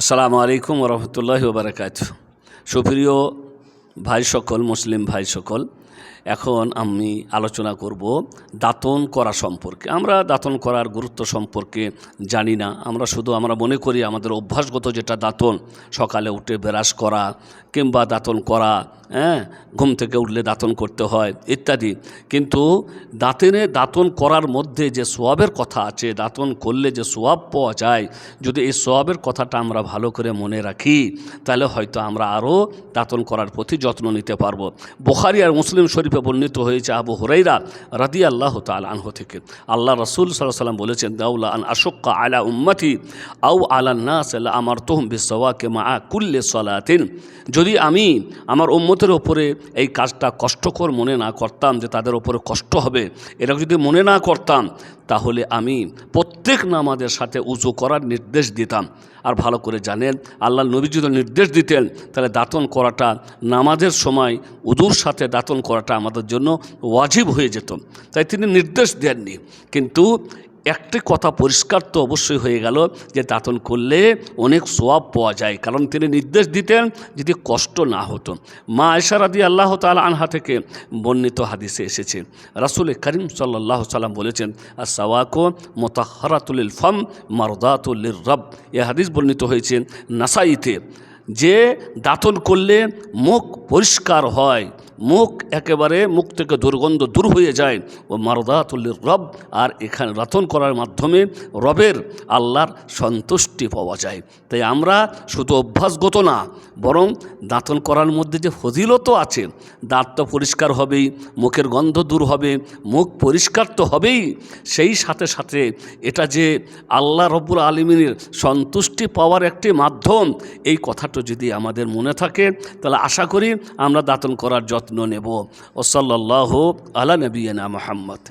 আসসালামু আলাইকুম ওয়া রাহমাতুল্লাহি ওয়া বারাকাতুহু। সুপ্রিয় ভাই সকল, মুসলিম ভাই সকল, এখন আমি আলোচনা করব দাতন করা সম্পর্কে। আমরা দাতন করার গুরুত্ব সম্পর্কে জানি না। আমরা মনে করি আমাদের অভ্যাসগত যেটা দাতন, সকালে উঠে ব্রাশ করা কিংবা দাতন করা, ঘুম থেকে উঠলে দাতন করতে হয় ইত্যাদি। কিন্তু দাতন করার মধ্যে যে সোয়াবের কথা আছে, দাতন করলে যে সোয়াব পাওয়া যায়, যদি এই সোয়াবের কথাটা আমরা ভালো করে মনে রাখি, তাহলে হয়তো আমরা আরও দাতন করার প্রতি যত্ন নিতে পারবো। বুখারী আর মুসলিম শরীফে বর্ণিত হয়েছে আবু হুরায়রা রাদিয়াল্লাহু তাআলা আনহু থেকে, আল্লাহ রাসূল সাল্লাল্লাহু আলাইহি ওয়াসাল্লাম বলেছেন, দাউলা আন আশুক্কা আলা উম্মতি আও আলান নাস লা আমারতুহুম বিসওয়াকি মাআ কুল্লি সালাতিন। যদি আমি আমার উম্মতের ওপরে এই কাজটা কষ্টকর মনে না করতাম, যে তাদের ওপরে কষ্ট হবে, এটা যদি মনে না করতাম, তাহলে আমি প্রত্যেক নামাজের সাথে উযু করার নির্দেশ দিতাম। আর ভালো করে জানেন, আল্লাহ নবী যদি নির্দেশ দিতেন, তাহলে দাতন করাটা নামাজের সময় উযুর সাথে দাতন করাটা আমাদের জন্য ওয়াজিব হয়ে যেত। তাই তিনি নির্দেশ দেননি। কিন্তু একটি কথা পরিষ্কার তো অবশ্যই হয়ে গেল যে দাতন করলে অনেক সোয়াব পাওয়া যায়, কারণ তিনি নির্দেশ দিতেন যদি কষ্ট না হতো। মা আয়েশা রাদিয়াল্লাহু তাআলা আনহা থেকে বর্ণিত হাদিসে এসেছে, রাসূল করিম সাল্লাল্লাহু আলাইহি ওয়াসাল্লাম বলেছেন, আস-সাওয়াকু মুতাহহারাতুল লিল ফাম মারদাতুল লির-রাব। এই হাদিস বর্ণিত হয়েছে নাসাইতে, যে দাতন করলে মুখ পরিষ্কার হয়, মুখ থেকে দুর্গন্ধ দূর হয়ে যায়, ও মারদাতুল লির-রাব, আর এখানে দাতন করার মাধ্যমে রবের আল্লাহর সন্তুষ্টি পাওয়া যায়। তাই আমরা শুধু অভ্যাসগত না, বরং দাতন করার মধ্যে যে ফজিলতও আছে, দাঁত তো পরিষ্কার হবেই, মুখের গন্ধ দূর হবে, মুখ পরিষ্কার তো হবেই, সেই সাথে সাথে এটা যে আল্লাহ রব্বুল আলামিনের সন্তুষ্টি পাওয়ার একটি মাধ্যম, এই কথাটা যদি আমাদের মনে থাকে, তাহলে আশা করি আমরা দাতন করার যত্ন নেব। ও সাল্লাল্লাহু আলা নবিয়িনা মুহাম্মদ।